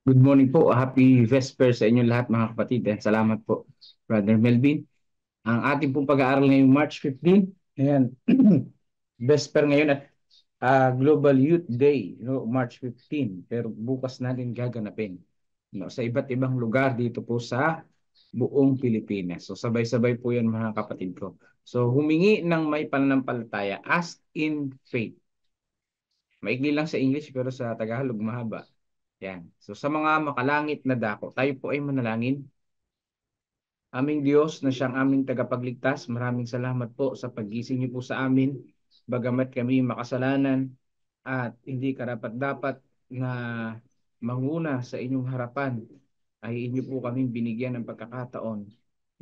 Good morning po. Happy Vesper sa inyo lahat mga kapatid. Salamat po, Brother Melvin. Ang ating pong pag-aaral ngayong March 15. Ayan. Vesper ngayon at Global Youth Day, March 15. Pero bukas natin gaganapin, sa iba't ibang lugar dito po sa buong Pilipinas. So sabay-sabay po yan mga kapatid ko. So humingi ng may pananampalataya, ask in faith. Maigli lang sa English pero sa Tagalog mahaba. Yan. So sa mga makalangit na dako, tayo po ay manalangin. Aming Diyos na siyang aming tagapagligtas, maraming salamat po sa paggising niyo po sa amin. Bagamat kami makasalanan at hindi karapat-dapat na manguna sa inyong harapan, ay inyo po kaming binigyan ng pagkakataon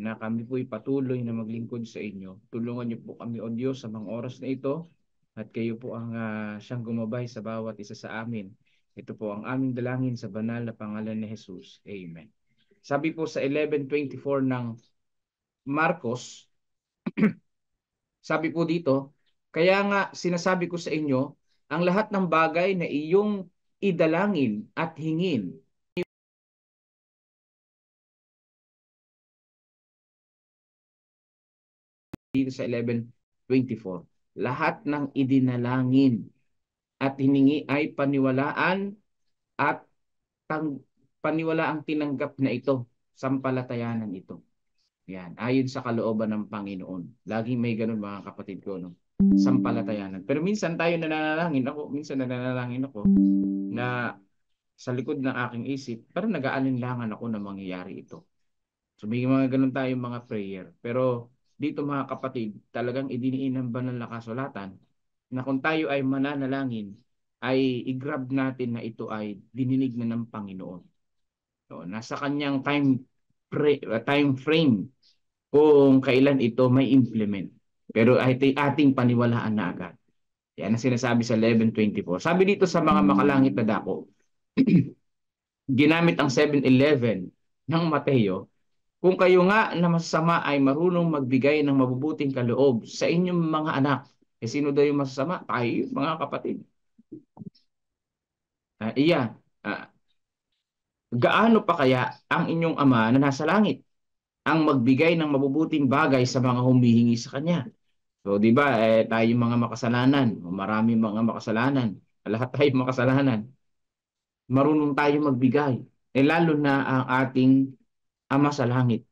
na kami po ay patuloy na maglingkod sa inyo. Tulungan niyo po kami, O Diyos, sa mga oras na ito at kayo po ang siyang gumabay sa bawat isa sa amin. Ito po ang aming dalangin sa banal na pangalan ni Jesus. Amen. Sabi po sa 11:24 ng Marcos, sabi po dito, kaya nga sinasabi ko sa inyo, ang lahat ng bagay na iyong idalangin at hingin dito sa 11:24. Lahat ng idinalangin at hiningi ay paniwalaan at paniwalaang tinanggap na ito, sampalatayanan ito. Yan, ayon sa kalooban ng Panginoon. Laging may ganun mga kapatid ko, no? Sampalatayanan. Pero minsan tayo nananalangin ako na sa likod ng aking isip, parang nag-aalinlangan ako na mangyayari ito. So may mga ganun tayong mga prayer. Pero dito mga kapatid, talagang idiniin ng banal na kasulatan na kung tayo ay mananalangin, ay i-grab natin na ito ay dininig na ng Panginoon. So, nasa kanyang time frame kung kailan ito may implement. Pero ating paniwalaan na agad. Yan ang sinasabi sa 11:24. Sabi dito sa mga makalangit na dako, ginamit ang 7-Eleven ng Mateo, kung kayo nga na masasama ay marunong magbigay ng mabubuting kaloob sa inyong mga anak. Eh sino daw yung masasama? Tayo, mga kapatid. Iyan. Gaano pa kaya ang inyong ama na nasa langit ang magbigay ng mabubuting bagay sa mga humihingi sa kanya? So, di ba, tayo mga makasalanan, marami mga makasalanan, lahat tayo makasalanan, marunong tayo magbigay. Lalo na ang ating Ama sa Langit,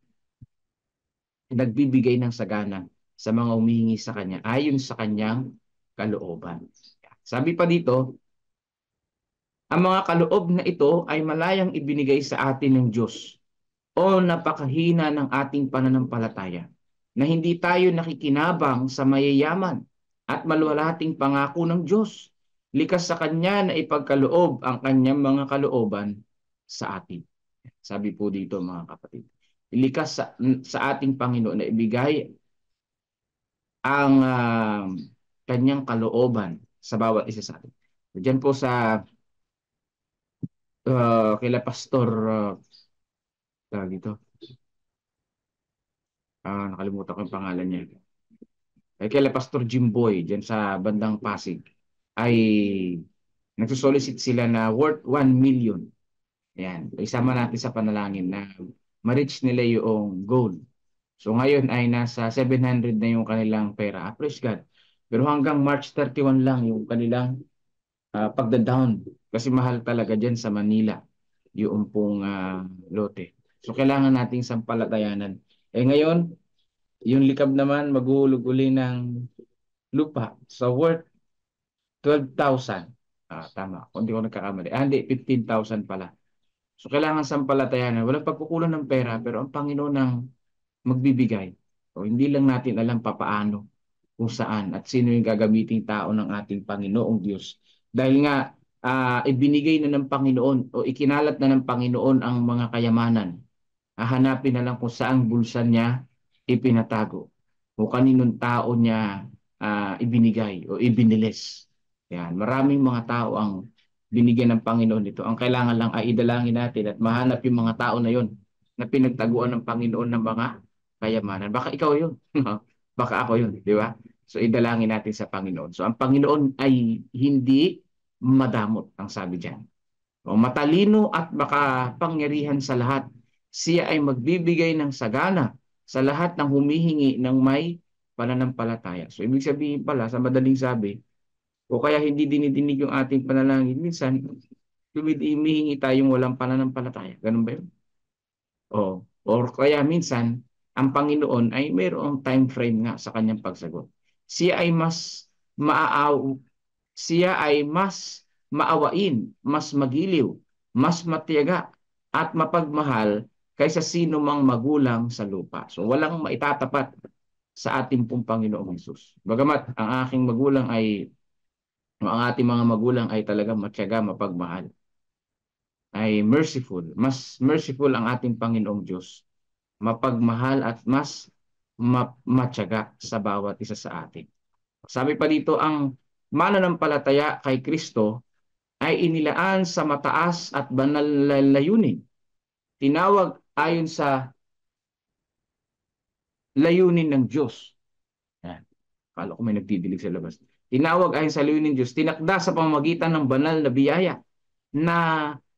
nagbibigay ng sagana sa mga humihingi sa Kanya, ayon sa Kanyang kalooban. Sabi pa dito, ang mga kaloob na ito ay malayang ibinigay sa atin ng Diyos o napakahina ng ating pananampalataya na hindi tayo nakikinabang sa mayayaman at maluwalhating pangako ng Diyos. Likas sa Kanya na ipagkaloob ang Kanyang mga kalooban sa atin. Sabi po dito mga kapatid. Likas sa ating Panginoon na ibigay ang Kanyang kalooban sa bawat isa sa atin. Diyan po sa kila Pastor dito. Nakalimutan ko yung pangalan niya. Kila Pastor Jimboy dyan sa bandang Pasig ay nagsusolicit sila na worth 1 million. Ayan. Isama natin sa panalangin na ma-reach nila yung goal. So ngayon ay nasa 700 na yung kanilang pera. Praise God. Pero hanggang March 31 lang yung kanilang pagda-down. Kasi mahal talaga dyan sa Manila yung pong lote. So kailangan nating sampalatayanan. Ngayon, yung likab naman maguhulog uli ng lupa sa worth 12,000. Tama. Kung hindi ko nagkakamali. Hindi, 15,000 pala. So, kailangan sampalatayanan. Walang pagkukulang ng pera, pero ang Panginoon ang magbibigay. So, hindi lang natin alam papaano, kung saan, at sino yung gagamiting tao ng ating Panginoong Diyos. Dahil nga, ibinigay na ng Panginoon o ikinalat na ng Panginoon ang mga kayamanan. Hahanapin na lang kung saang bulsa niya ipinatago o kaninong tao niya ibinigay o ibinilis. Yan. Maraming mga tao ang binigyan ng Panginoon ito. Ang kailangan lang ay idalangin natin at mahanap yung mga tao na yon na pinagtaguan ng Panginoon ng mga kayamanan. Baka ikaw yun. Baka ako yun. Di ba? So idalangin natin sa Panginoon. So ang Panginoon ay hindi madamot ang sabi diyan. O matalino at makapangyarihan sa lahat. Siya ay magbibigay ng sagana sa lahat ng humihingi ng may pananampalataya. So, ibig sabihin pala, sa madaling sabi, o kaya hindi dinidinig yung ating panalangin, minsan, humihingi tayong walang pananampalataya. Ganun ba yun? O, or kaya minsan, ang Panginoon ay mayroong time frame nga sa kanyang pagsagot. Siya ay mas maaaw, siya ay mas maawain, mas magiliw, mas matiyaga, at mapagmahal kaysa sino mang magulang sa lupa. So walang maitatapat sa ating pong Panginoong Hesus. Bagamat ang aking magulang ay, ang ating mga magulang ay talagang matiyaga, mapagmahal, ay merciful. Mas merciful ang ating Panginoong Diyos, mapagmahal at mas matyaga sa bawat isa sa atin. Sabi pa dito, ang mananampalataya kay Kristo ay inilaan sa mataas at banal na layunin. Tinawag ayon sa layunin ng Diyos. Yan. Kala ko may nagdidilig sa labas. Tinawag ayon sa layunin ng Diyos. Tinakda sa pamamagitan ng banal na biyaya na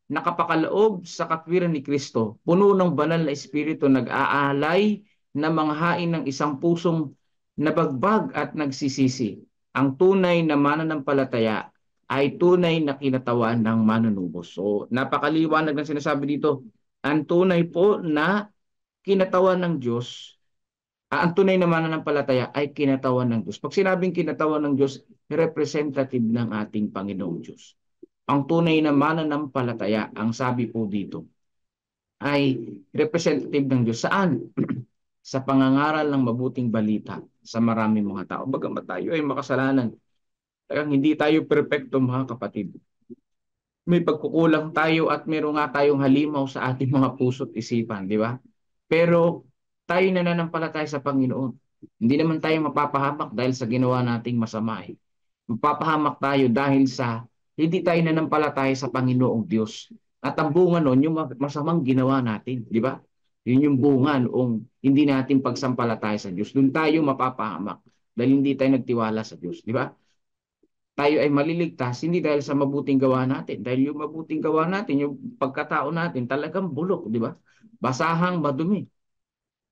nakapakaloob sa katwiran ni Kristo, puno ng banal na espiritu, nag-aalay na mga hain ng isang pusong nabagbag at nagsisisi. Ang tunay na mananampalataya ay tunay na kinatawan ng manunubos. So, napakaliwanag ng sinasabi dito. Ang tunay po na kinatawan ng Diyos, ang tunay na mananampalataya ay kinatawan ng Diyos. Pag sinabing kinatawan ng Diyos, representative ng ating Panginoong Diyos. Ang tunay na mananampalataya, ang sabi po dito, ay representative ng Diyos. Saan? Sa pangangaral ng mabuting balita sa maraming mga tao. Bagamat tayo ay makasalanan, hindi tayo perpekto, mga kapatid. May pagkukulang tayo at meron nga tayong halimaw sa ating mga puso't isipan, di ba? Pero tayo nananampalataya sa Panginoon. Hindi naman tayo mapapahamak dahil sa ginawa nating masama. Mapapahamak tayo dahil sa hindi tayo nanampalataya sa Panginoong Diyos. At ang bunga nun, yung masamang ginawa natin, di ba? Yun yung bunga noong hindi natin pagsampalataya sa Diyos. Doon tayo mapapahamak dahil hindi tayo nagtiwala sa Diyos, di ba? Tayo ay maliligtas hindi dahil sa mabuting gawa natin. Dahil yung mabuting gawa natin, yung pagkatao natin, talagang bulok, di ba? Basahang madumi.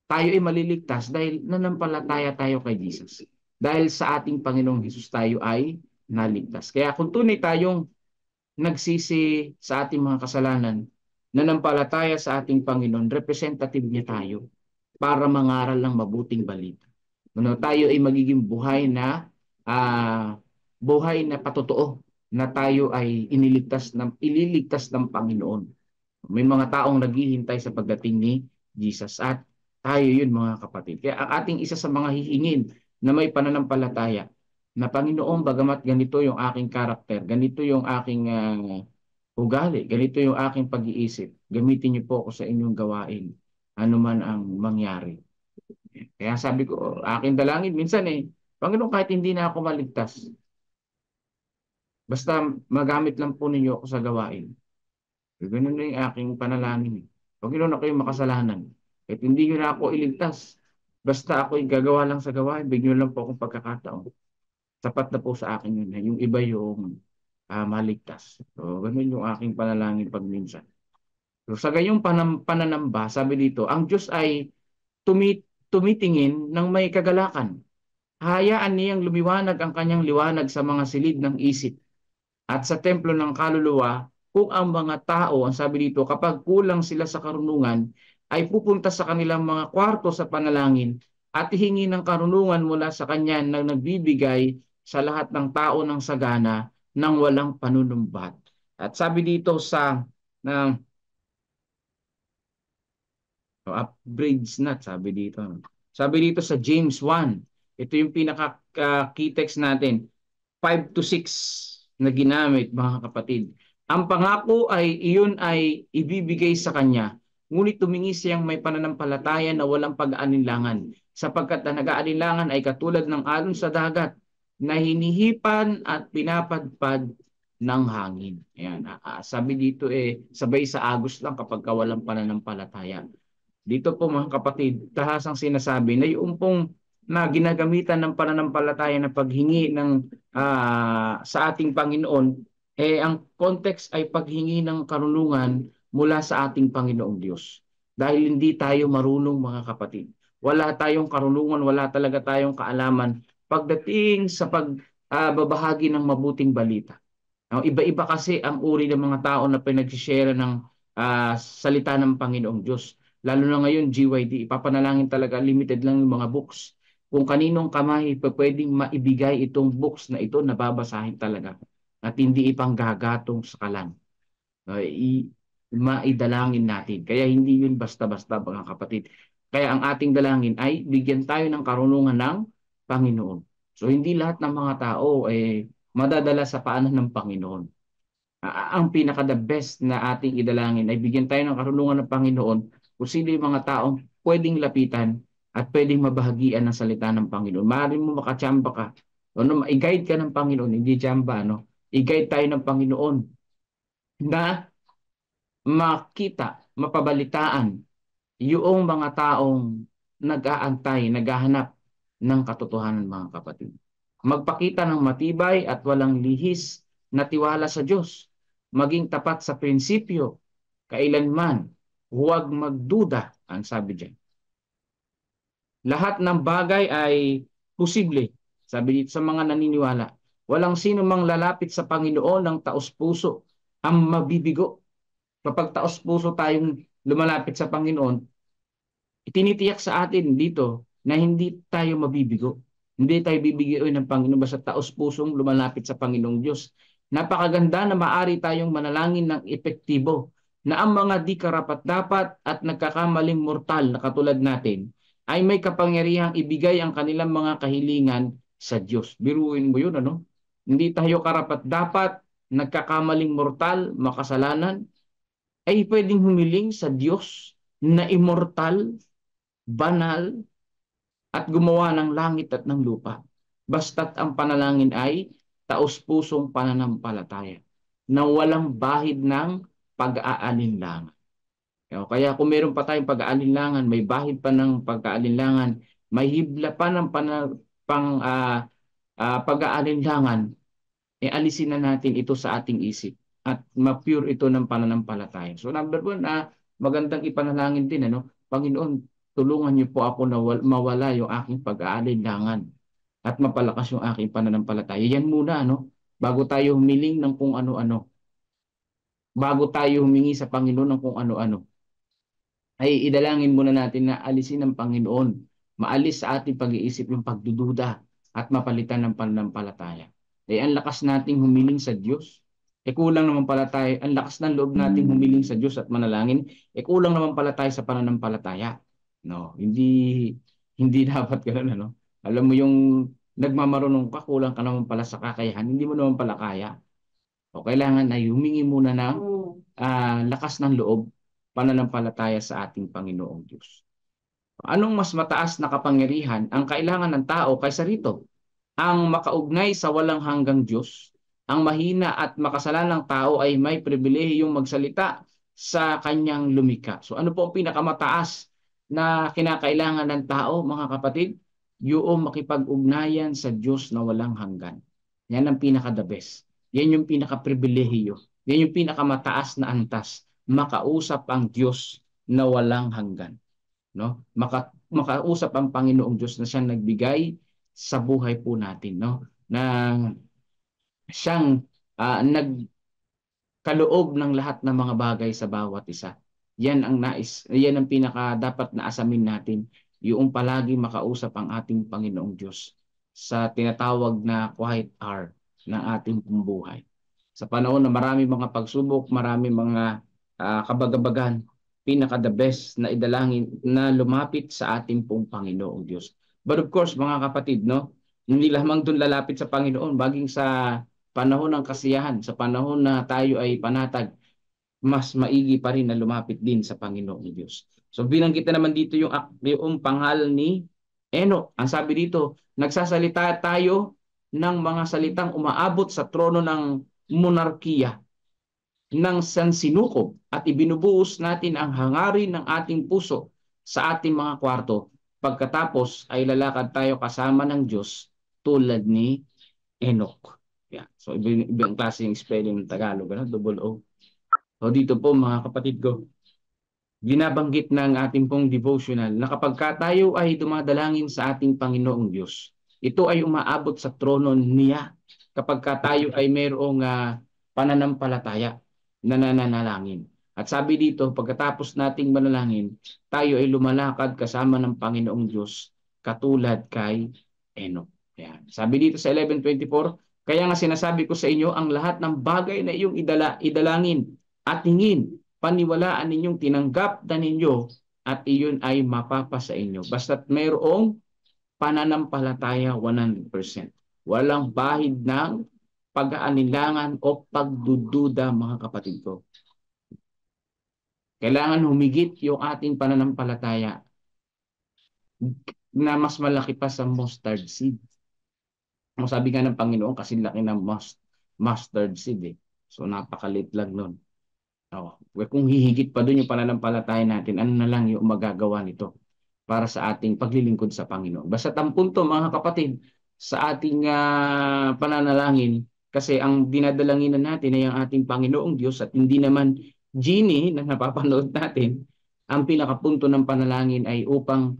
Tayo ay maliligtas dahil nanampalataya tayo kay Jesus. Dahil sa ating Panginoong Hesus tayo ay naligtas. Kaya kung tunay tayong nagsisi sa ating mga kasalanan, nanampalataya sa ating Panginoon, representative niya tayo para mangaral ng mabuting balita. Tayo ay magiging buhay na patotoo na tayo ay ililigtas ng Panginoon. May mga taong naghihintay sa pagdating ni Jesus at tayo yun, mga kapatid. Kaya ang ating isa sa mga hihingin na may pananampalataya na Panginoon, bagamat ganito yung aking karakter, ganito yung aking ugali, ganito yung aking pag-iisip, gamitin niyo po ako sa inyong gawain, ano man ang mangyari. Kaya sabi ko, aking dalangin minsan Panginoon, kahit hindi na ako maligtas, basta magamit lang po ninyo ako sa gawain. Ganun na yung aking panalangin. Panginoon, ako yung makasalanan. Kahit hindi nyo na ako iligtas, basta ako yung gagawa lang sa gawain, bigyan nyo lang po akong pagkakataon. Sapat na po sa akin yun. Yung iba yung maligtas. So, ganun yung aking panalangin pag minsan. So, sa gayong pananamba, sabi dito, ang Diyos ay tumitingin ng may kagalakan. Hayaan niyang lumiwanag ang kanyang liwanag sa mga silid ng isip at sa templo ng kaluluwa kung ang mga tao, ang sabi dito, kapag kulang sila sa karunungan, ay pupunta sa kanilang mga kwarto sa panalangin at hihingi ng karunungan mula sa kanya na nagbibigay sa lahat ng tao ng sagana ng walang panunumbat. At sabi dito sa upgrades na, sabi dito sa James 1, ito yung pinaka-key text natin, 5 to 6 na ginamit, mga kapatid. Ang pangako ay iyon ay ibibigay sa kanya, ngunit tumingi siyang may pananampalataya na walang pag-aalinlangan, sapagkat ang nag-aalinlangan ay katulad ng alon sa dagat na hinihipan at pinapadpad ng hangin. Ayan, sabi dito sabay sa agos lang kapag walang pananampalataya. Dito po, mga kapatid, tahasang sinasabi na yung pong na ginagamitan ng pananampalataya na paghingi ng sa ating Panginoon Ang context ay paghingi ng karunungan mula sa ating Panginoong Diyos. Dahil hindi tayo marunong, mga kapatid. Wala tayong karunungan, wala talaga tayong kaalaman pagdating sa pagbabahagi ng mabuting balita. Iba-iba kasi ang uri ng mga tao na pinag-share ng salita ng Panginoong Diyos. Lalo na ngayon, GYD, ipapanalangin talaga, limited lang yung mga books. Kung kaninong kamay pwedeng maibigay itong books na ito, nababasahin talaga at hindi ipanggagatong sa kalan. Maidalangin natin. Kaya hindi yun basta-basta, mga kapatid. Kaya ang ating dalangin ay bigyan tayo ng karunungan ng Panginoon. So hindi lahat ng mga tao madadala sa paanan ng Panginoon. Ang pinaka-the best na ating idalangin ay bigyan tayo ng karunungan ng Panginoon kung sino yung mga taong pwedeng lapitan at pwedeng mabahagian ng salita ng Panginoon. Maaari mo makachamba ka. I-guide ka ng Panginoon, hindi chamba, I-guide tayo ng Panginoon na makita, mapabalitaan yung mga taong nag-aantay, naghahanap ng katotohanan, mga kapatid. Magpakita ng matibay at walang lihis na tiwala sa Diyos. Maging tapat sa prinsipyo, kailanman, huwag magduda, ang sabi diyan. Lahat ng bagay ay posible, sabi dito sa mga naniniwala. Walang sino mang lalapit sa Panginoon ng taos-puso ang mabibigo. Kapag taos-puso tayong lumalapit sa Panginoon, itinitiyak sa atin dito na hindi tayo mabibigo. Hindi tayo bibigiin ng Panginoon basta taos-pusong lumalapit sa Panginoong Diyos. Napakaganda na maari tayong manalangin ng epektibo na ang mga di karapat-dapat at nagkakamaling mortal na katulad natin ay may kapangyarihang ibigay ang kanilang mga kahilingan sa Diyos. Biruin mo yun, ano? Hindi tayo karapat-dapat, nagkakamaling mortal, makasalanan, ay pwedeng humiling sa Diyos na immortal, banal, at gumawa ng langit at ng lupa. Basta't ang panalangin ay taos-pusong pananampalataya na walang bahid ng pag-aalinlangan. Kaya kung meron pa tayong pag-aalinlangan, may bahid pa ng pag-aalinlangan, may hibla pa ng pag-aalinlangan, alisin na natin ito sa ating isip at ma-pure ito ng pananampalataya. So number one, magandang ipanalangin din, Panginoon, tulungan niyo po ako na mawala yung aking pag-aalinlangan at mapalakas yung aking pananampalataya. Yan muna, bago tayo humiling ng kung ano-ano. Bago tayo humingi sa Panginoon ng kung ano-ano, ay idalangin muna natin na alisin ng Panginoon. Maalis sa ating pag-iisip yung pagdududa at mapalitan ng pananampalataya. Ang lakas nating humiling sa Diyos. Kulang naman pala tayo. Ang lakas ng loob nating humiling sa Diyos at manalangin. Kulang naman pala tayo sa pananampalataya. No, hindi dapat ganoon, Alam mo yung nagmamarunong ka, kulang ka naman pala sa kakayahan, hindi mo naman pala kaya. Kailangan na humingi muna ng lakas ng loob, pananampalataya sa ating Panginoong Diyos. Anong mas mataas na kapangyarihan ang kailangan ng tao kaysa rito? Ang makaugnay sa walang hanggang Diyos. Ang mahina at makasalanang tao ay may pribilehiyong magsalita sa kanyang lumikha. So ano po ang pinakamataas na kinakailangan ng tao, mga kapatid? Yung makipag-ugnayan sa Diyos na walang hanggan. Yan ang pinaka-the best. Yan yung pinaka-pribilehiyo. Yan yung pinakamataas na antas. Makausap ang Diyos na walang hanggan. Makausap ang Panginoong Diyos na siyang nagbigay sa buhay po natin, na siyang nagkaloob ng lahat ng mga bagay sa bawat isa. Yan ang pinaka dapat na asamin natin, yung palagi makausap ang ating Panginoong Diyos sa tinatawag na quiet hour ng ating buhay. Sa panahon na marami mga pagsubok, marami mga kabagabagan, pinaka-the best na idalangin na lumapit sa ating pong Panginoong Diyos. But of course, mga kapatid, hindi lamang doon lalapit sa Panginoon, baging sa panahon ng kasiyahan, sa panahon na tayo ay panatag, mas maigi pa rin na lumapit din sa Panginoong Diyos. So binanggit na naman dito yung pangalan ni Enoch. Ang sabi dito, nagsasalita tayo ng mga salitang umaabot sa trono ng monarkiya ng sansinukob at ibinubuhos natin ang hangarin ng ating puso sa ating mga kwarto. Pagkatapos ay lalakad tayo kasama ng Diyos tulad ni Enoch. Yeah. So, ibang klase yung spelling ng Tagalog, ano? Double O. So, dito po mga kapatid ko, binabanggit ng ating pong devotional na kapag tayo ay dumadalangin sa ating Panginoong Diyos, ito ay umaabot sa trono niya kapag tayo ay mayroong pananampalataya na nananalangin. At sabi dito, pagkatapos nating manalangin, tayo ay lumalakad kasama ng Panginoong Diyos katulad kay Enoch. Yan. Sabi dito sa 11:24, kaya nga sinasabi ko sa inyo, ang lahat ng bagay na iyong idalangin at hingin, paniwalaan ninyong tinanggap na ninyo at iyon ay mapapa sa inyo. Basta't mayroong pananampalataya 100%. Walang bahid ng pag-aalinlangan o pagdududa, mga kapatid ko. Kailangan humigit yung ating pananampalataya na mas malaki pa sa mustard seed. Ang sabi nga ng Panginoon, kasi laki ng mustard seed eh. So napakalit lang nun. Oh, kung hihigit pa doon yung pananampalataya natin, ano na lang yung magagawa nito para sa ating paglilingkod sa Panginoon. Basta ang punto, mga kapatid, sa ating pananalangin, kasi ang dinadalanginan natin ay ang ating Panginoong Diyos at hindi naman genie na napapanood natin. Ang pinakapunto ng panalangin ay upang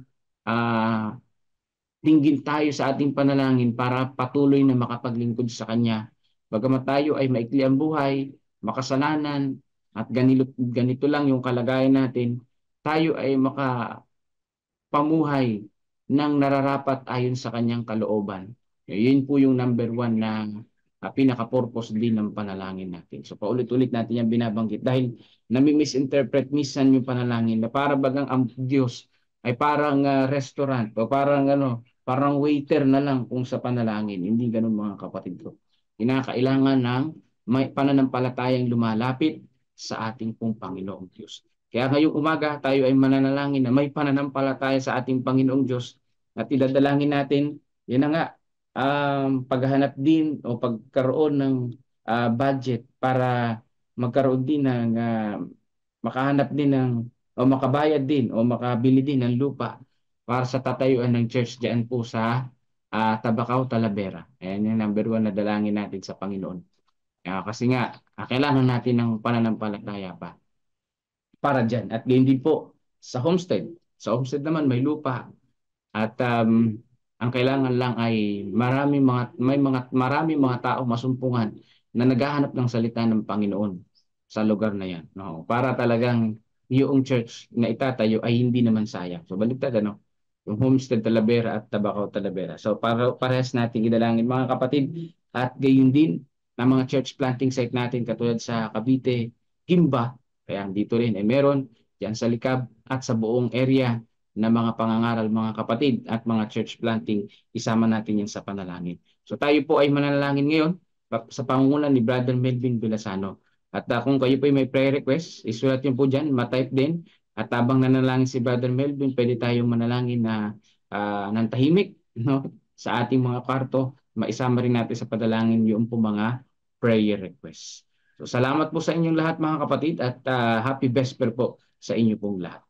dinggin tayo sa ating panalangin para patuloy na makapaglingkod sa Kanya. Bagamat tayo ay maikli ang buhay, makasalanan, at ganito lang yung kalagayan natin, tayo ay makapamuhay ng nararapat ayon sa Kanyang kalooban. Yun po yung number one na pinaka-purpose din ng panalangin natin. So paulit-ulit natin yung binabanggit dahil nami-misinterpret minsan yung panalangin na para bagang ang Diyos ay parang restaurant o parang waiter na lang kung sa panalangin. Hindi ganun, mga kapatid ko. Kinakailangan ng may pananampalatayang lumalapit sa ating pong Panginoong Diyos. Kaya ngayong umaga tayo ay mananalangin na may pananampalataya sa ating Panginoong Diyos at idadalangin natin, yan na nga, paghahanap din o pagkaroon ng budget para magkaroon din ng makahanap din ng o makabayad din o makabili din ng lupa para sa tatayuan ng church diyan po sa Tabacao, Talavera. Ayan yung number one na dalangin natin sa Panginoon. Kasi nga, kailangan natin ng pananampalataya pa para dyan. At ganyan din po sa homestead. Sa homestead naman may lupa. At ang kailangan lang ay marami mga tao masumpungan na naghahanap ng salita ng Panginoon sa lugar na yan. No? Para talagang yung church na itatayo ay hindi naman sayang. So baliktad, ano? Yung homestead Talavera at Tabacao Talavera. So parehas natin idalangin, mga kapatid, at gayon din ng mga church planting site natin katulad sa Cavite, Gimba, kaya dito rin ay meron diyan sa Likab at sa buong area na mga pangangaral, mga kapatid, at mga church planting, isama natin yan sa panalangin. So tayo po ay manalangin ngayon sa pangungunan ni Brother Melvin Vilasano. At kung kayo po ay may prayer request, isulat nyo po dyan, matype din. At habang nanalangin si Brother Melvin, pwede tayong manalangin na ng tahimik, no? Sa ating mga kwarto, maisama rin natin sa padalangin yung po mga prayer requests. So salamat po sa inyong lahat, mga kapatid, at happy vesper po sa inyo pong lahat.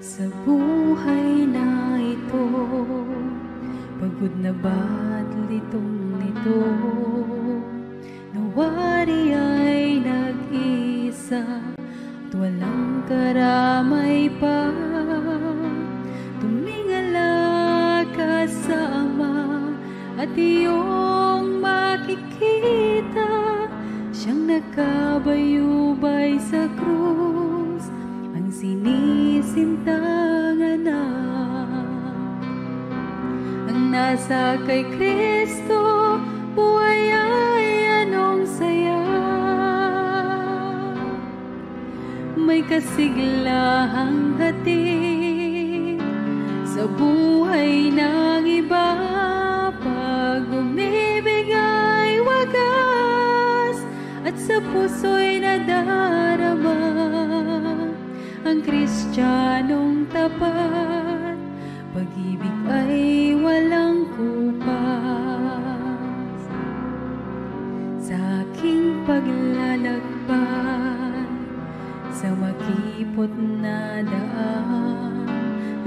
Sa buhay na ito, pagod na ba't litong nito, nawari ay nag-isa at walang karamay pa. Tumingala ka sa Ama at iyong makikita siyang nakabayubay sa krus, ang sinisintang anak. Ang nasa kay Kristo, buhay ay anong saya. May kasiglahang hatid sa buhay ng iba. Pag bumibigay wagas at sa puso'y nadarama, ang Kristiyanong tapat, pag-ibig ay walang kupas. Sa aking paglalakbay sa makipot na daan,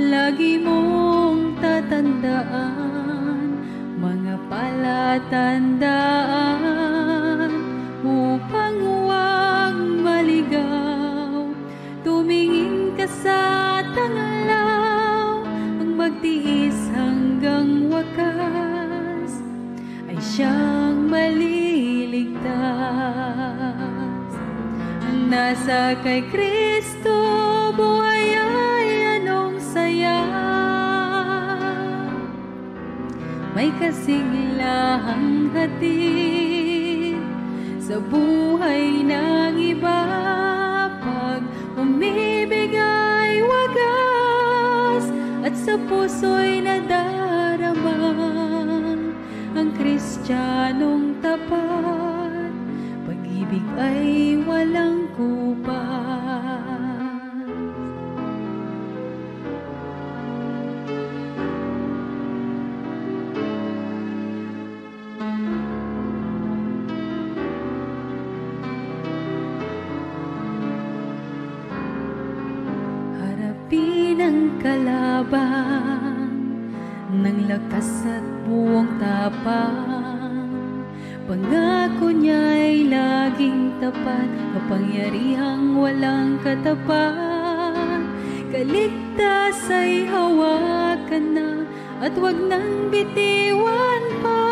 lagi mong tatandaan tandaan, mga palatandaan, upang huwag maligaw. Tumingin ka sa tanglaw, ang magtiis hanggang wakas ay siyang maliligtas. Ang nasa kay Kristo, buhay ay anong saya. May kasiglahang hatid sa buhay ng iba. Pag umibig ay wagas at sa puso'y nadarama ang Kristiyanong tapat. Pag-ibig ay walang kupas. Harapin ang kalaban ng lakas at buong tapang. Pangako niya'y laging tapat, kapangyarihang walang katapat. Kaligtas ay hawakan na at wag nang bitiwan pa,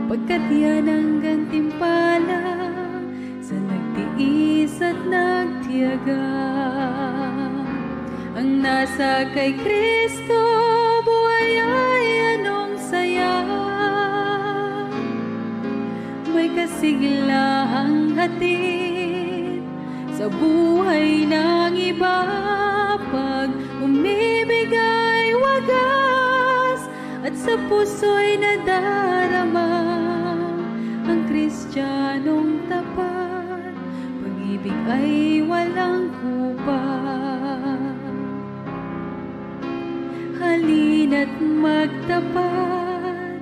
pagkat yan ang gantimpala sa nagtiis at nagtiyaga. Ang nasa kay Kristo, buhay ay anong saya. May kasiglahang hatid sa buhay ng iba. Pag umibig ay wagas at sa puso'y nadarama ang Kristiyanong tapat. Pag-ibig ay walang kupas. Halina't magtapat,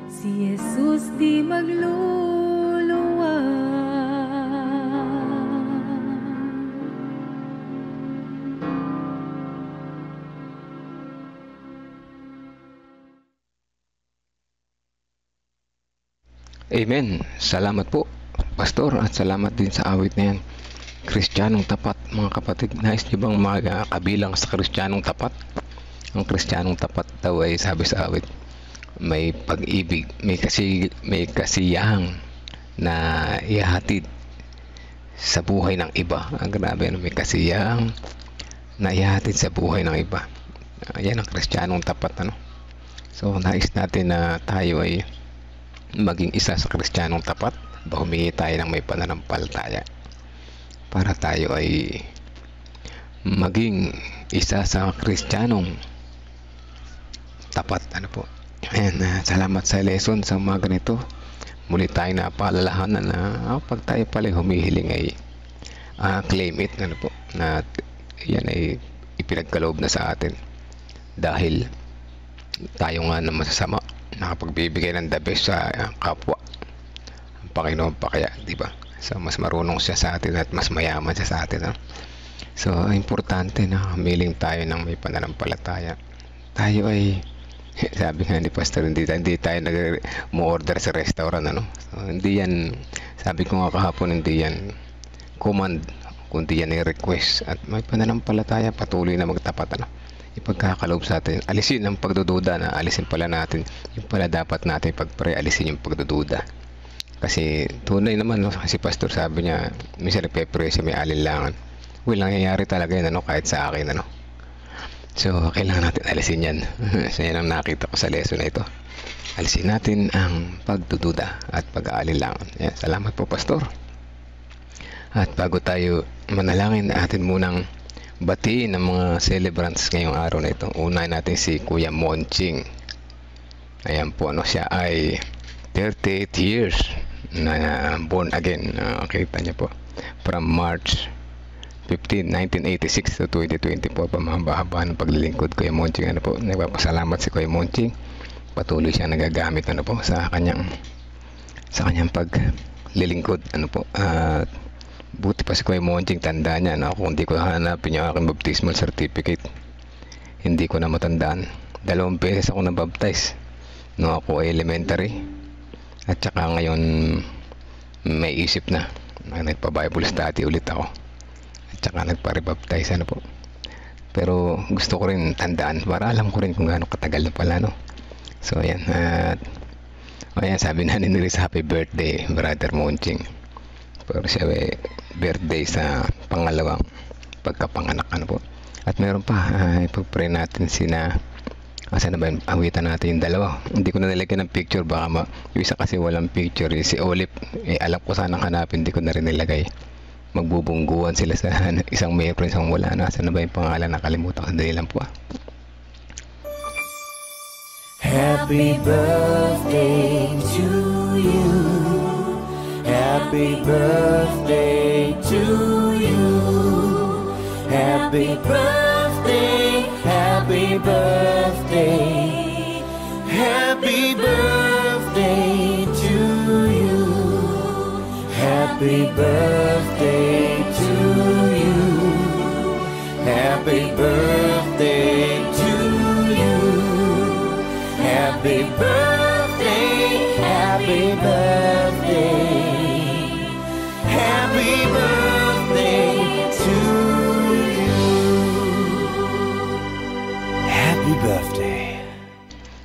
si Jesus di magluluwa. Amen. Salamat po, Pastor, at salamat din sa awit na yan. Kristiyanong tapat, mga kapatid. Nais niyo bang kabilang sa Kristiyanong tapat? Ang Kristiyanong tapat daw ay sabi sa awit, may pag-ibig, may kasiyahang na ihahatid sa buhay ng iba. Ang grabe, may kasiyahang na ihahatid sa buhay ng iba. Yan ang Kristiyanong tapat, ano? So, nais natin na tayo ay maging isa sa Kristiyanong tapat. Humingi tayo ng may pananampalataya para tayo ay maging isa sa Kristiyanong tapat, ano po. And salamat sa lesson sa mga ganito. Muli tayo na paalalahanan na pag tayo pala humihiling ay claim it, ano po, na yan ay ipinagkaloob na sa atin dahil tayo nga na masasama nakapagbibigay ng the best sa kapwa. Ang Panginoon pa kaya, di ba? So mas marunong siya sa atin at mas mayaman siya sa atin, no? So importante na humiling tayo ng may pananampalataya. Tayo ay sabi nga ni Pastor, hindi tayo nag-order sa restaurant, ano? So, hindi yan, sabi ko nga kahapon, hindi yan command, kundi yan ay request. At may pananampalataya, patuloy na magtapat, ano? Ipagkakaloob sa atin, alisin ang pagdududa, na alisin pala natin yung pala dapat natin pag-pray, alisin yung pagdududa. Kasi tunay naman, no? Kasi Pastor sabi niya, minsan nagpe-pray siya, may alinlangan. Well, nangyayari talaga yan, ano? Kahit sa akin, ano? So kailangan natin alisin yan. So yan ang nakita ko sa lesson na ito. Alisin natin ang pagdududa at pag-aalilangan. Yan. Salamat po, Pastor. At bago tayo manalangin, atin munang batiin ng mga celebrants ngayong araw na ito. Unahin natin si Kuya Monching. Ayan po, ano, siya ay 38 years na born again. Kita niyo po, from March 15, 1986 to 2024. Pamahaba-haba ng paglilingkod Kuya Monching, ano po. Nagpapasalamat si Kuya Monching. Patuloy siya nagagamit, ano po, sa kanyang paglilingkod, ano po. Buti pa si Kuya Monching, tanda niya na kung hindi ko hanapin yung aking baptismal certificate, hindi ko na matandaan 2 beses ako nabaptize nung ako ay elementary, at saka ngayon may isip na nagpa-Bible study ulit ako, at saka nagpa-rebaptize po. Pero gusto ko rin tandaan para alam ko rin kung gaano katagal na pala, no? So ayan, at ayan, sabi na ni Riz, happy birthday Brother Monching. Pero siya birthday sa pangalawang pagkapanganak po. At meron pa, ipag-pray natin saan na ba yung awitan natin yung dalawa. Hindi ko na nilagyan ng picture, baka yung isa kasi walang picture, si Olip, alam ko sanang hanapin, hindi ko na rin nilagay. Magbubungguan sila sa isang mayroon, isang wala na. Saan na ba yung pangalan, nakalimutan ko, dali lang po. Happy birthday to you. Happy birthday to you. Happy birthday, happy birthday. Happy birthday to you. Happy birthday to you. Happy birthday to you. Happy birthday, happy birthday. Happy birthday to you. Happy birthday.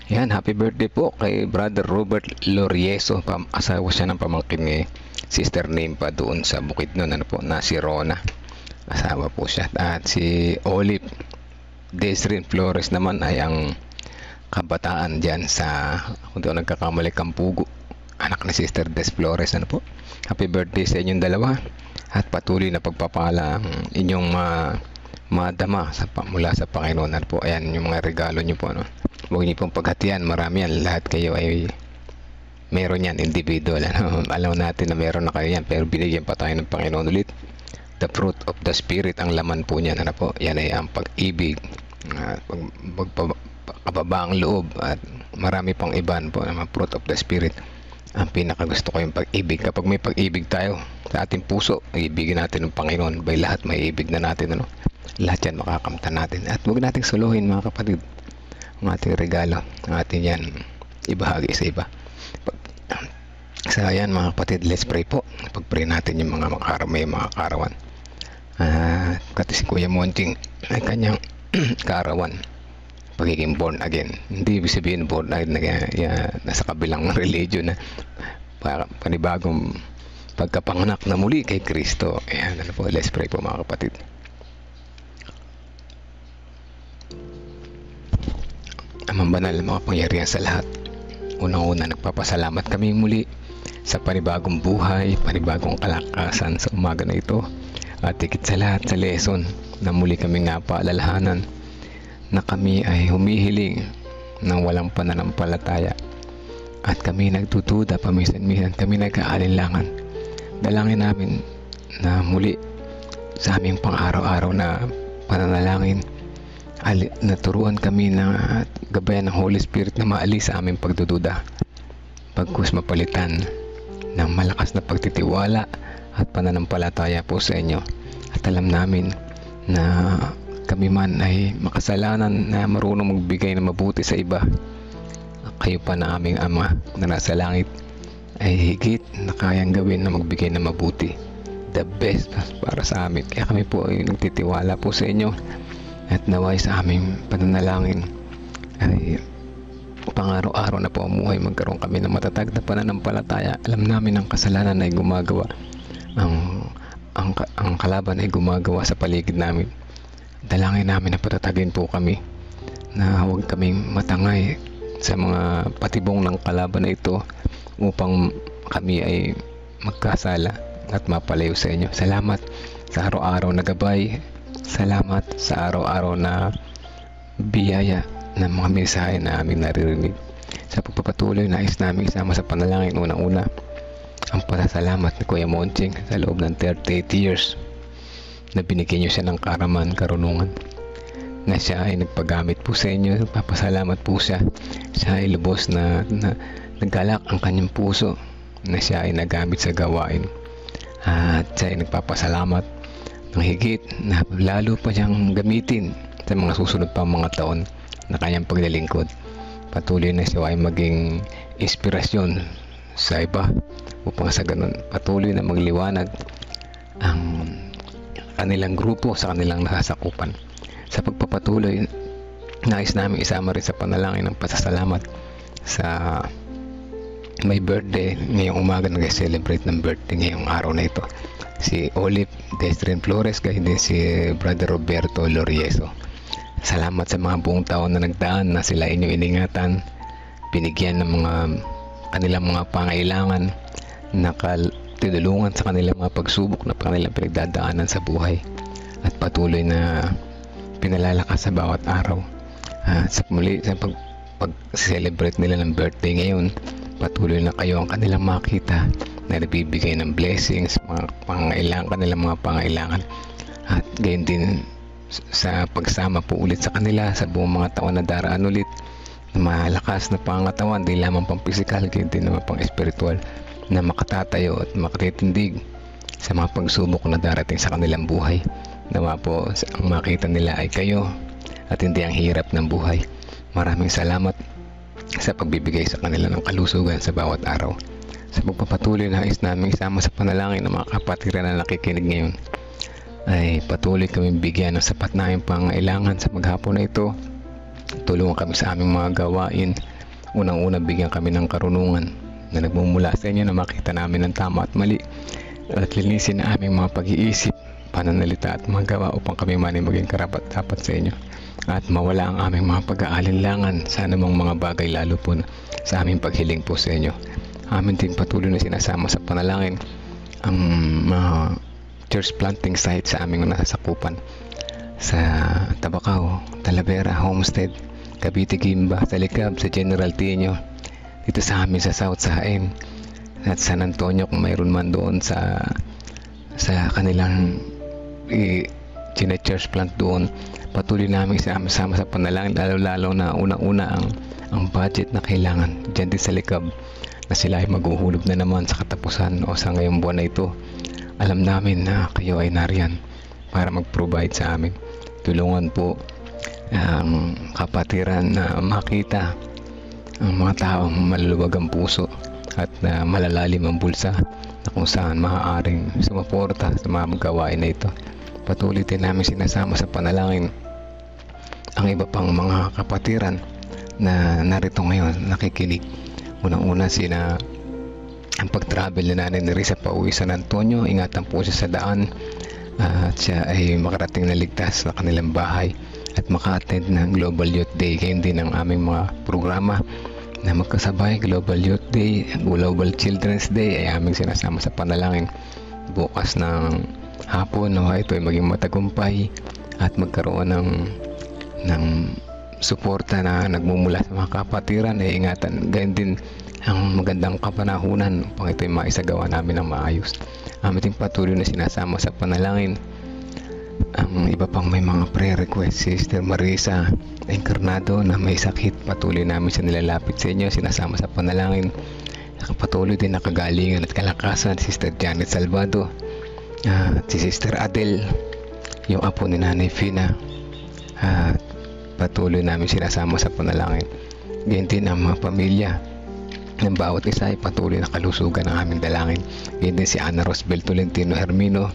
Yan, happy birthday po kay Brother Robert Lorieso. Asawa siya ng pamangkin ni Sister Nimpa doon sa Bukidnon, po, na si Rona. Asawa po siya. At si Olive Desrin Flores naman ay ang kabataan dyan sa, kung doon nagkakamali, Kampugo. Anak ni Sister Des Flores, po. Happy birthday sa inyong dalawa. At patuloy na pagpapala ang inyong madama mula sa Panginoon. Po, ayan yung mga regalo nyo po, no? Huwag niyo pong paghatian, marami yan. Lahat kayo ay meron yan, individual. Alam natin na meron na kayo yan, pero binigyan pa tayo ng Panginoon ulit. The fruit of the Spirit, ang laman po niyan, po. Yan ay ang pag-ibig, kababaang loob, at marami pang iban po, ang fruit of the Spirit. Ang pinakagusto ko yung pag-ibig. Kapag may pag-ibig tayo sa ating puso, ibigin natin ng Panginoon. By lahat may ibig na natin, ano? Lahat yan makakamtan natin. At huwag nating suluhin, mga kapatid, ang ating regalo, ang ating yan ibahagi sa iba. So ayan, mga kapatid, let's pray po. Pag-pray natin yung mga mga kaarawan. Kasi si Kuya Monching ay kanyang kaarawan, pagiging born again. Hindi ibig sabihin born again na nasa kabilang religion, na panibagong pagkapanganak na muli kay Kristo. Ayan, po, let's pray po, mga kapatid. Amang banal, mga pangyarihan sa lahat, unang-una nagpapasalamat kami muli sa panibagong buhay, panibagong kalakasan sa umaga na ito. At higit sa lahat, sa lesson na muli kami nga paalalahanan na kami ay humihiling ng walang pananampalataya, at kami nagtutuda paminsan-minsan, kami nagkaalinlangan. Dalangin namin na muli sa aming pang-araw-araw na pananalangin, naturuan kami na gabayan ng Holy Spirit na maalis sa aming pagdududa, pagkus mapalitan ng malakas na pagtitiwala at pananampalataya po sa inyo. At alam namin na kami man ay makasalanan na marunong magbigay ng mabuti sa iba, kayo pa na aming Ama na nasa langit ay higit na kayang gawin na magbigay ng mabuti, the best para sa amin. Kaya kami po ay nagtitiwala po sa inyo, at naway sa aming pananalangin ay pang-araw-araw na po umuhay, magkaroon kami ng matatag na pananampalataya. Alam namin ang kasalanan ay gumagawa, ang kalaban ay gumagawa sa paligid namin. Dalangin namin na patatagin po kami, na huwag kaming matangay sa mga patibong ng kalaban na ito, upang kami ay magkasala at mapalayo sa inyo. Salamat sa araw-araw na gabay. Salamat sa araw-araw na biyaya ng mga mensahe na aming naririnig. Sa pagpapatuloy, nais namin isama sa panalangin unang-una ang pasasalamat ni Kuya Monching sa loob ng 38 years na binigyan niyo siya ng karaman, karunungan, na siya ay nagpagamit po sa inyo. Papasalamat po siya. Siya ay lubos na naggalak ang kanyang puso, na siya ay nagamit sa gawain, at siya ay nagpapasalamat ng higit na lalo pa siyang gamitin sa mga susunod pang mga taon na kanyang paglilingkod. Patuloy na siya ay maging inspirasyon sa iba upang sa ganun patuloy na magliwanag ang kanilang grupo sa kanilang nasasakupan. Sa pagpapatuloy, nais namin isama rin sa panalangin ng pasasalamat sa may birthday ngayong umaga, nag-celebrate ng birthday ngayong araw na ito, si Olive Destrin Flores, kaya din si Brother Roberto Lorieso. Salamat sa mga buong taon na nagdaan na sila inyong iningatan, binigyan ng mga kanilang mga pangailangan, nakatulungan sa kanilang mga pagsubok na kanilang pinagdadaanan sa buhay, at patuloy na pinalalakas sa bawat araw. Sa muli, sa pag-celebrate nila ng birthday ngayon, patuloy na kayo ang kanilang makita na nabibigay ng blessings, mga pangailangan, kanilang mga pangailangan, at gayon din sa pagsama po ulit sa kanila sa buong mga taon na daraan ulit, na malakas na pangatawan, di lamang pang physical, gayon din naman pang spiritual, na makatatayo at makatitindig sa mga pagsubok na darating sa kanilang buhay. Nawa po ang makita nila ay kayo at hindi ang hirap ng buhay. Maraming salamat sa pagbibigay sa kanila ng kalusugan sa bawat araw. Sa pagpapatuloy na nais namin isama sa panalangin ng mga kapatiran na nakikinig ngayon, ay patuloy kami bigyan ng sapat na aming pangailangan sa maghapon na ito. Tulungan kami sa aming mga gawain. Unang-una, bigyan kami ng karunungan na nagmumula sa inyo na makita namin ang tama at mali, at linisin na aming mga pag-iisip, pananalita at mga gawa upang kami man ay maging karapat-dapat sa inyo, at mawala ang aming mga pag-aalinlangan sa anumang mga bagay, lalo po sa aming paghiling po sa inyo. Amin din patuloy na sinasama sa panalangin ang mga church planting site sa aming nasasakupan sa Tabacao, Talavera, Homestead, Cavite, Gimba, sa Likab, sa General Tino, dito sa amin sa South Sahain, at San Antonio kung mayroon man doon sa kanilang church plant doon. Patuloy namin sama sa panalangin, lalo na una-una ang budget na kailangan dyan din sa Likab, na sila ay maghuhulog na naman sa katapusan o sa ngayong buwan na ito. Alam namin na kayo ay nariyan para mag-provide sa amin. Tulungan po ang kapatiran na makita ang mga taong maluluwag ang puso at malalalim ang bulsa, na kung saan maaaring sumuporta sa mga gawain na ito. Patuloy din namin sinasama sa panalangin ang iba pang mga kapatiran na narito ngayon nakikinig. Unang-una ang pag-travel na Nanay Nerissa pauwi San Antonio. Ingatan po siya sa daan at siya ay makarating na ligtas sa kanilang bahay at maka-attend ng Global Youth Day. Ngayon din ang aming mga programa na magkasabay, Global Youth Day, Global Children's Day, ay aming sinasama sa panalangin. Bukas ng hapon, ito ay maging matagumpay at magkaroon ng suporta na nagmumula sa mga kapatiran. Ay ingatan gayon din ang magandang kapanahunan upang ito ay maisagawa namin ng maayos. Amin din patuloy na sinasama sa panalangin ang iba pang may mga prayer request. Sister Marisa Encarnado na may sakit, patuloy namin siya nilalapit sa inyo, sinasama sa panalangin. Patuloy din nakagalingan at kalakasan Sister Janet Salvado at si Sister Adel, yung apo ni Nanay Fina, at patuloy namin sinasama sa panalangin. Ganyan din ang mga pamilya ng bawat isa ay patuloy na kalusugan ng aming dalangin. Ganyan din si Ana Rosbel Tolentino Hermino,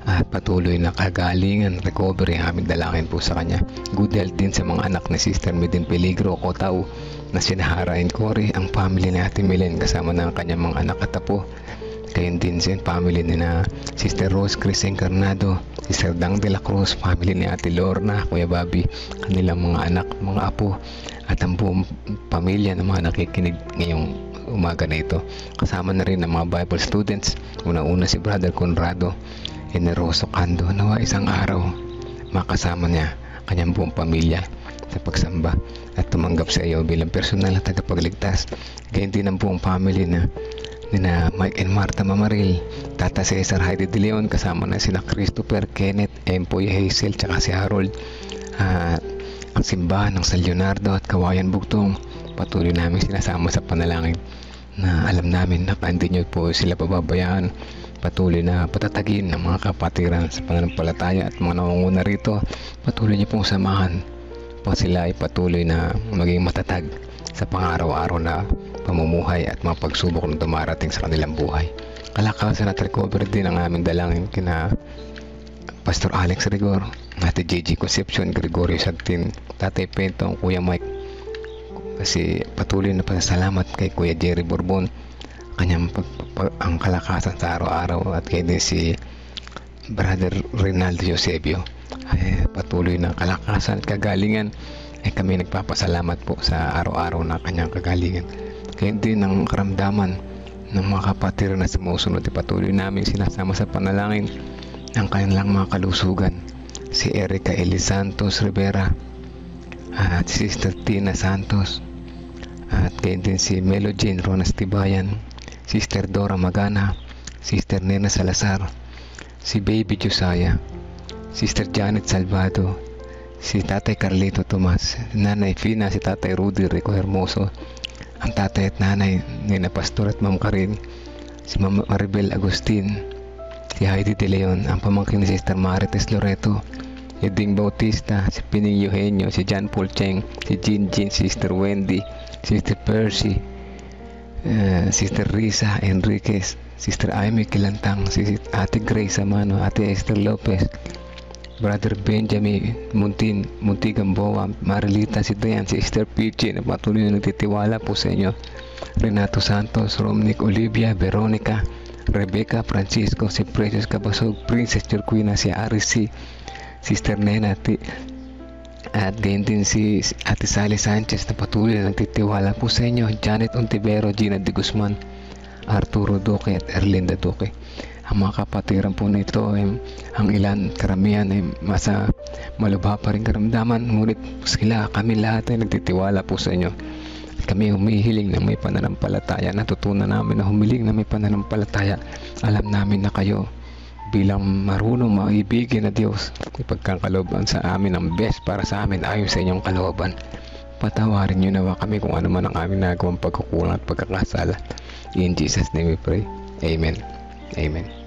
at patuloy na kagalingan, recovery ang aming dalangin po sa kanya. Good health din sa mga anak ni Sister Medin Peligro Kotao na sinahara and Cory, ang family ni Ate Milen kasama ng kanyang mga anak at apo. Ganyan din sa family ni na Sister Rose Chris Encarnado, Sister Dang de la Cruz, family ni Ate Lorna, Kuya Bobby, kanilang mga anak, mga apo, at ang buong pamilya ng mga nakikinig ngayong umaga na ito. Kasama na rin ang mga Bible students, una-una si Brother Conrado Eneroso Cando. Nawa isang araw makasama niya kanyang buong pamilya sa pagsamba at tumanggap sa iyo bilang personal na tagapagligtas. Ganyan din ang buong family na Mike and Martha Mamaril, Tata Cesar Heidi De Leon, kasama na sina Christopher, Kenneth, Empoy Hazel, tsaka si Harold, ang simbahan ng San Leonardo at Kawayan Bugtong. Patuloy namin sinasama sa panalangin na alam namin na hindi nyo po sila pababayaan. Patuloy na patatagin ng mga kapatiran sa pananampalataya at mga nangunguna rito. Patuloy nyo pong samahan upang sila ay patuloy na maging matatag sa pang-araw-araw na pamumuhay at mga pagsubok na dumarating sa kanilang buhay. Kalakasan at recovery din ang aming dalangin kina Pastor Alex Rigor, Ate JJ Concepcion, Gregorio Santin, Tatay Pentong, Kuya Mike. Kasi patuloy na pasasalamat kay Kuya Jerry Borbon, kanyang ang kalakasan sa araw-araw, at kay din si Brother Rinaldo Eusebio. Ay, patuloy na kalakasan at kagalingan ay kami nagpapasalamat po sa araw-araw na kanyang kagalingan. Kaya din ang karamdaman ng mga kapatid na sumusunod ay patuloy namin sinasama sa panalangin ang kanilang mga kalusugan. Si Erica Eli Santos Rivera at si Sister Tina Santos, at kaya din si Melo Jane Ronas Tibayan, Sister Dora Magana, Sister Nena Salazar, si Baby Josiah, Sister Janet Salvado, si Tatay Carlito Tomas, Nanay Fina, si Tatay Rudy Rico Hermoso, ang tatay at nanay ni na Pastor at Ma'am Karin, si Ma'am Maribel Agustin, si Heidi De Leon, ang pamangkin ni Sister Marites Loreto, Eding Bautista, si Pining Eugenio, si John Paul Cheng, si Jinjin, Sister Wendy, Sister Percy, Sister Risa Enriquez, Sister Amy Kilantang, si Ate Grace Amano, Ate Esther Lopez, Brother Benjamin Muntigamboa, Marilita si Dayan, si Sister Pichi na patuloy na nagtitiwala po sa inyo, Renato Santos, Romnick Olivia, Veronica, Rebecca Francisco, si Precious Cabasog, Princess Jorquina, si Arisi, Sister Nena, at ganyan din si Ate Sally Sanchez na patuloy na nagtitiwala po sa inyo, Janet Ontivero, Gina de Guzman, Arturo Duque at Erlinda Duque. Ang mga kapatiran po na ito ay ang ilan, karamihan ay malubha pa rin karamdaman, ngunit sila, kami lahat ay nagtitiwala po sa inyo. Kami humihiling na may pananampalataya, natutunan namin na humiling na may pananampalataya. Alam namin na kayo bilang marunong maibigin na Diyos, ipagkakalooban sa amin ang best para sa amin ayon sa inyong kalooban. Patawarin niyo nawa kami kung ano man ang aming nagawang pagkukulang at pagkakasala. In Jesus' name we pray. Amen. Amen.